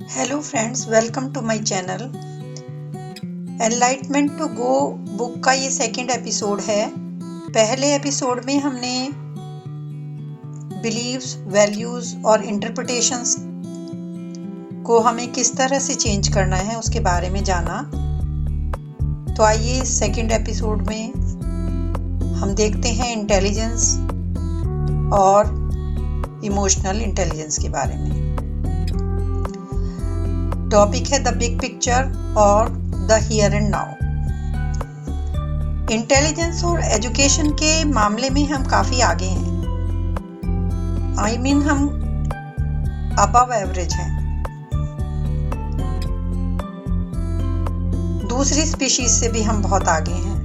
Hello friends, welcome to my channel. Enlightenment to go book का ये second episode है। पहले एपिसोड में हमने बिलीव्स, वैल्यूज़ और इंटरप्रिटेशंस को हमें किस तरह से चेंज करना है उसके बारे में जाना। तो आइए सेकंड एपिसोड में हम देखते हैं इंटेलिजेंस और इमोशनल इंटेलिजेंस के बारे में। टॉपिक है द बिग पिक्चर और the here and now. Intelligence और एजुकेशन के मामले में हम काफ़ी आगे हैं। हम अबव एवरेज हैं। दूसरी स्पीशीज से भी हम बहुत आगे हैं।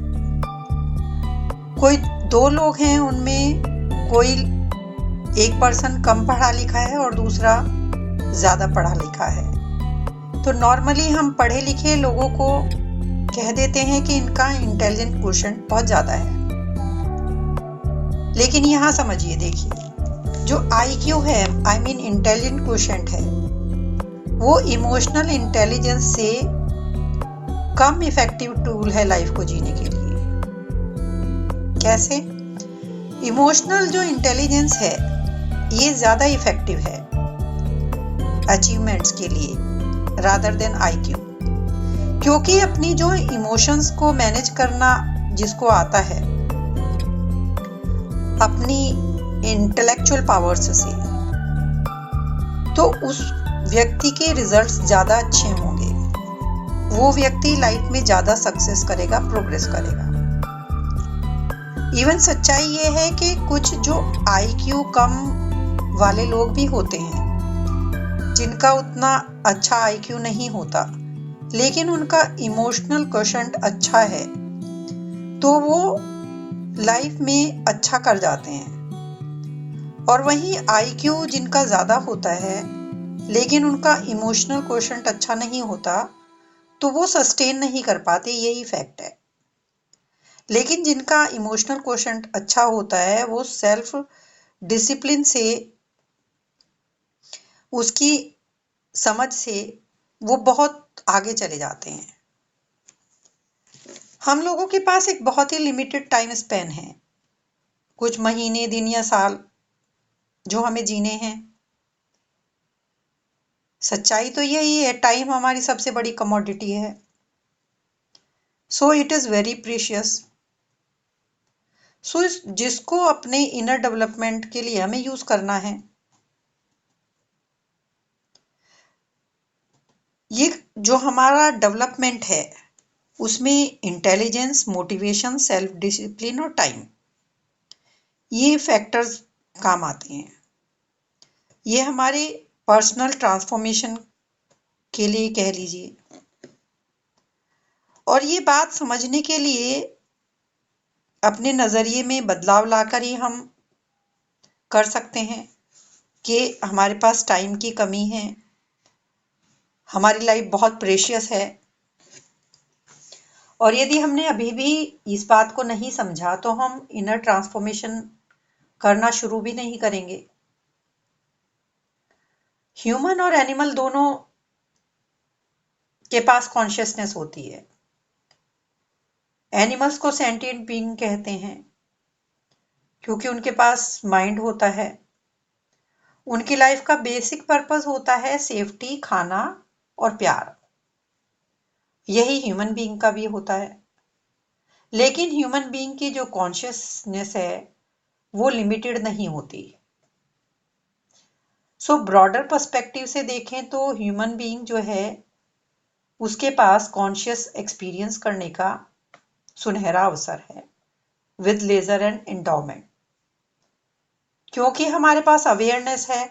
कोई दो लोग हैं, उनमें कोई एक पर्सन कम पढ़ा लिखा है और दूसरा ज़्यादा पढ़ा लिखा है। तो नॉर्मली हम पढ़े लिखे लोगों को कह देते हैं कि इनका इंटेलिजेंट क्वोशेंट बहुत ज़्यादा है। लेकिन यहाँ समझिए, देखिए, जो IQ है, इंटेलिजेंट क्वोशेंट है, वो इमोशनल इंटेलिजेंस से कम इफेक्टिव टूल है लाइफ को जीने के लिए। कैसे? इमोशनल जो इंटेलिजेंस है ये ज़्यादा इफेक्टिव है अचीवमेंट्स के लिए रादर देन IQ, क्योंकि अपनी जो इमोशंस को मैनेज करना जिसको आता है अपनी इंटेलेक्चुअल पावर्स से, तो उस व्यक्ति के रिजल्ट्स ज़्यादा अच्छे होंगे। वो व्यक्ति लाइफ में ज़्यादा सक्सेस करेगा, प्रोग्रेस करेगा। इवन सच्चाई ये है कि कुछ जो IQ कम वाले लोग भी होते हैं जिनका उतना अच्छा IQ नहीं होता, लेकिन उनका इमोशनल क्वोशेंट अच्छा है, तो वो लाइफ में अच्छा कर जाते हैं। और वहीं IQ जिनका ज़्यादा होता है लेकिन उनका इमोशनल क्वोशेंट अच्छा नहीं होता, तो वो सस्टेन नहीं कर पाते। यही फैक्ट है। लेकिन जिनका इमोशनल क्वोशेंट अच्छा होता है वो सेल्फ डिसिप्लिन से, उसकी समझ से वो बहुत आगे चले जाते हैं। हम लोगों के पास एक बहुत ही लिमिटेड टाइम स्पैन है, कुछ महीने, दिन या साल जो हमें जीने हैं। सच्चाई तो यही है, टाइम हमारी सबसे बड़ी कमोडिटी है। So it is very precious. So जिसको अपने इनर डेवलपमेंट के लिए हमें यूज़ करना है। ये जो हमारा डेवलपमेंट है उसमें इंटेलिजेंस, मोटिवेशन, सेल्फ डिसिप्लिन और टाइम, ये फैक्टर्स काम आते हैं। ये हमारे पर्सनल ट्रांसफॉर्मेशन के लिए कह लीजिए। और ये बात समझने के लिए अपने नज़रिए में बदलाव लाकर ही हम कर सकते हैं कि हमारे पास टाइम की कमी है, हमारी लाइफ बहुत प्रेशियस है। और यदि हमने अभी भी इस बात को नहीं समझा तो हम इनर ट्रांसफॉर्मेशन करना शुरू भी नहीं करेंगे। ह्यूमन और एनिमल दोनों के पास कॉन्शियसनेस होती है। एनिमल्स को सेंटिएंट बीइंग कहते हैं क्योंकि उनके पास माइंड होता है। उनकी लाइफ का बेसिक पर्पस होता है सेफ्टी, खाना और प्यार। यही ह्यूमन बीइंग का भी होता है। लेकिन ह्यूमन बीइंग की जो कॉन्शियसनेस है वो लिमिटेड नहीं होती। सो ब्रॉडर पर्सपेक्टिव से देखें तो ह्यूमन बीइंग जो है उसके पास कॉन्शियस एक्सपीरियंस करने का सुनहरा अवसर है विद लेजर एंड एंडाउमेंट, क्योंकि हमारे पास अवेयरनेस है,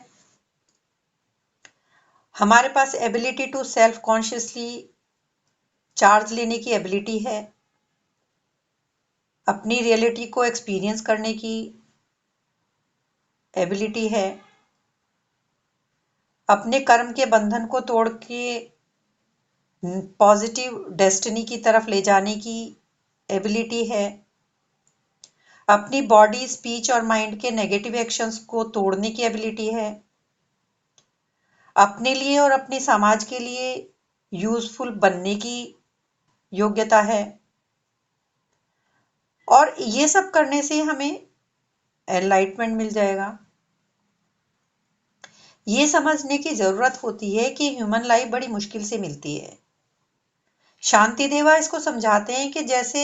हमारे पास ability to self consciously charge लेने की एबिलिटी है, अपनी रियलिटी को एक्सपीरियंस करने की एबिलिटी है, अपने कर्म के बंधन को तोड़ के पॉजिटिव डेस्टिनी की तरफ ले जाने की एबिलिटी है, अपनी बॉडी, स्पीच और माइंड के नेगेटिव एक्शंस को तोड़ने की एबिलिटी है, अपने लिए और अपने समाज के लिए यूजफुल बनने की योग्यता है। और ये सब करने से हमें एनलाइटमेंट मिल जाएगा। ये समझने की जरूरत होती है कि ह्यूमन लाइफ बड़ी मुश्किल से मिलती है। शांति देवा इसको समझाते हैं कि जैसे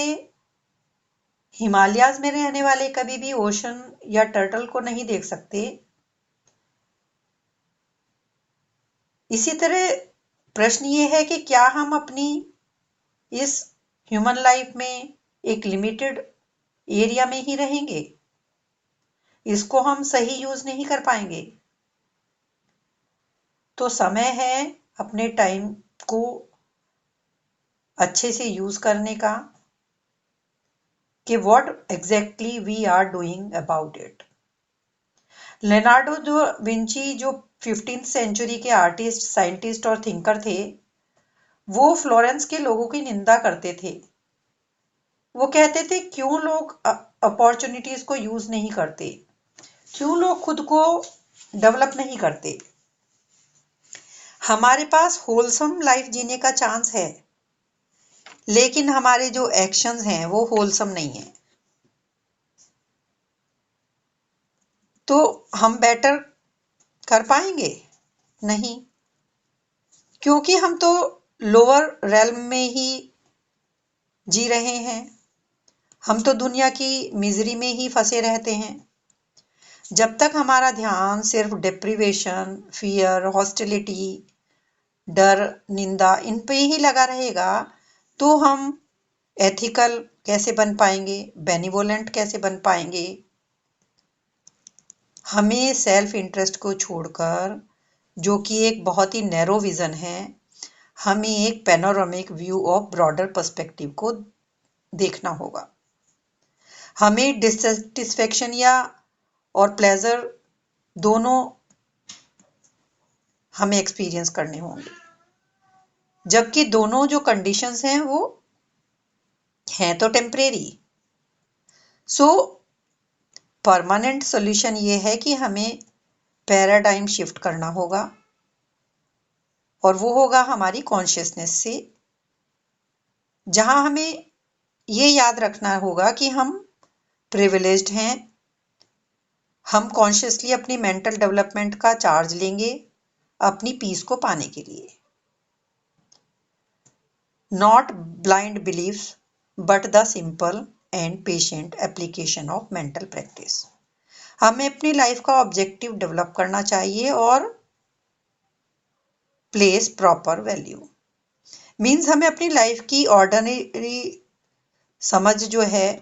हिमालयाज में रहने वाले कभी भी ओशन या टर्टल को नहीं देख सकते, इसी तरह प्रश्न ये है कि क्या हम अपनी इस ह्यूमन लाइफ में एक लिमिटेड एरिया में ही रहेंगे? इसको हम सही यूज नहीं कर पाएंगे। तो समय है अपने टाइम को अच्छे से यूज करने का, कि what exactly we are doing about it. Leonardo जो विंची जो 15th सेंचुरी के आर्टिस्ट, साइंटिस्ट और थिंकर थे, वो फ्लोरेंस के लोगों की निंदा करते थे। वो कहते थे क्यों लोग अपॉर्चुनिटीज को यूज नहीं करते, क्यों लोग खुद को डेवलप नहीं करते। हमारे पास होलसम लाइफ जीने का चांस है, लेकिन हमारे जो एक्शंस हैं वो होलसम नहीं है। तो हम बेटर कर पाएंगे? नहीं, क्योंकि हम तो लोअर रेल्म में ही जी रहे हैं। हम तो दुनिया की मिजरी में ही फंसे रहते हैं। जब तक हमारा ध्यान सिर्फ डिप्रीवेशन, फियर, हॉस्टिलिटी, डर, निंदा इन पे ही लगा रहेगा, तो हम एथिकल कैसे बन पाएंगे, बेनिवोलेंट कैसे बन पाएंगे? हमें सेल्फ इंटरेस्ट को छोड़कर, जो कि एक बहुत ही नैरो विजन है, हमें एक panoramic view of broader perspective को देखना होगा। हमें डिससेटिस्फेक्शन या और प्लेजर दोनों हमें एक्सपीरियंस करने होंगे, जबकि दोनों जो कंडीशंस हैं वो हैं तो टेम्परेरी। सो परमानेंट सोल्यूशन ये है कि हमें पैराडाइम शिफ्ट करना होगा, और वो होगा हमारी कॉन्शियसनेस से, जहां हमें ये याद रखना होगा कि हम प्रिविलेज्ड हैं। हम कॉन्शियसली अपनी मेंटल डेवलपमेंट का चार्ज लेंगे अपनी पीस को पाने के लिए। Not blind believes but the simple and patient application of mental practice. हमें अपनी लाइफ का ऑब्जेक्टिव डेवलप करना चाहिए और प्लेस प्रॉपर वैल्यू। मीन्स हमें अपनी लाइफ की ऑर्डिनरी समझ जो है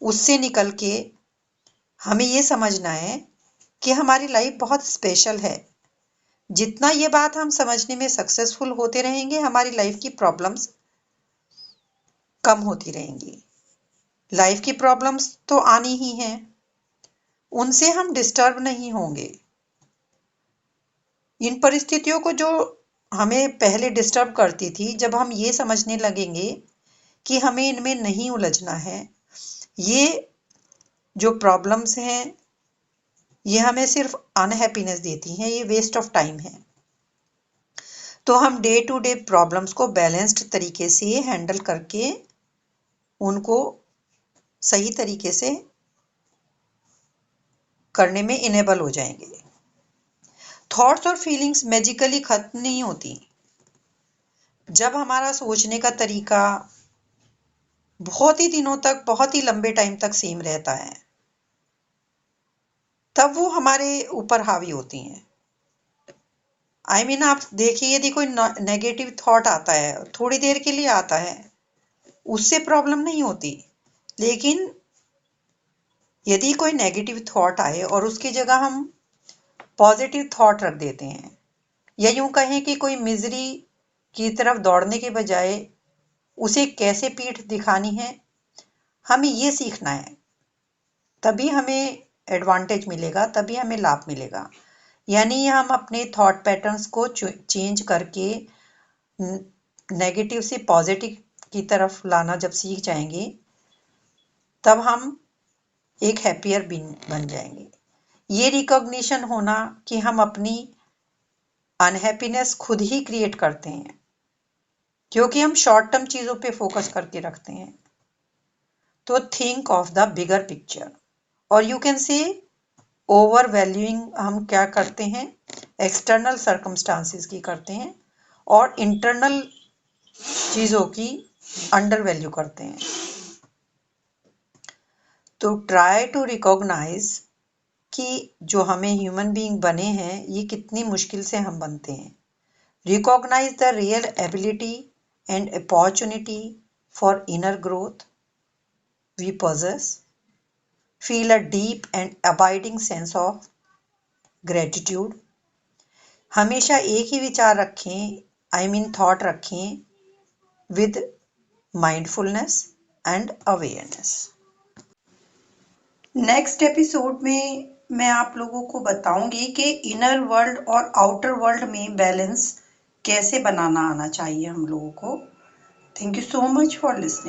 उससे निकल के हमें ये समझना है कि हमारी लाइफ बहुत स्पेशल है। जितना ये बात हम समझने में सक्सेसफुल होते रहेंगे, हमारी लाइफ की प्रॉब्लम्स कम होती रहेंगी। लाइफ की प्रॉब्लम्स तो आनी ही हैं, उनसे हम डिस्टर्ब नहीं होंगे। इन परिस्थितियों को जो हमें पहले डिस्टर्ब करती थी, जब हम ये समझने लगेंगे कि हमें इनमें नहीं उलझना है, ये जो प्रॉब्लम्स हैं ये हमें सिर्फ अनहैप्पीनेस देती हैं, ये वेस्ट ऑफ टाइम है, तो हम डे टू डे प्रॉब्लम्स को बैलेंस्ड तरीके से हैंडल करके उनको सही तरीके से करने में इनेबल हो जाएंगे। थॉट्स और फीलिंग्स मैजिकली खत्म नहीं होती। जब हमारा सोचने का तरीका बहुत ही दिनों तक, बहुत ही लंबे टाइम तक सेम रहता है, तब वो हमारे ऊपर हावी होती हैं। आप देखिए, यदि कोई नेगेटिव थॉट आता है, थोड़ी देर के लिए आता है, उससे प्रॉब्लम नहीं होती। लेकिन यदि कोई नेगेटिव थॉट आए और उसकी जगह हम पॉजिटिव थॉट रख देते हैं, या यूं कहें कि कोई मिजरी की तरफ दौड़ने के बजाय उसे कैसे पीठ दिखानी है, हमें ये सीखना है। तभी हमें एडवांटेज मिलेगा, तभी हमें लाभ मिलेगा। यानी हम अपने थॉट पैटर्न्स को चेंज करके नेगेटिव से पॉजिटिव की तरफ लाना जब सीख जाएंगे, तब हम एक हैप्पियर बीइंग बन जाएंगे। ये रिकॉग्निशन होना कि हम अपनी अनहैप्पीनेस खुद ही क्रिएट करते हैं, क्योंकि हम शॉर्ट टर्म चीज़ों पे फोकस करके रखते हैं। तो think of the bigger picture, और you can say overvaluing हम क्या करते हैं, एक्सटर्नल सर्कमस्टांसिस की करते हैं और इंटरनल चीज़ों की अंडर वैल्यू करते हैं। तो ट्राई टू रिकॉग्नाइज कि जो हमें ह्यूमन बीइंग बने हैं ये कितनी मुश्किल से हम बनते हैं। Recognise the real ability and opportunity for inner growth we possess. Feel a deep and abiding sense of gratitude. हमेशा एक ही विचार रखें, थॉट रखें with mindfulness and awareness. Next episode में मैं आप लोगों को बताऊंगी कि इनर वर्ल्ड और आउटर वर्ल्ड में बैलेंस कैसे बनाना आना चाहिए हम लोगों को। Thank you so much for listening.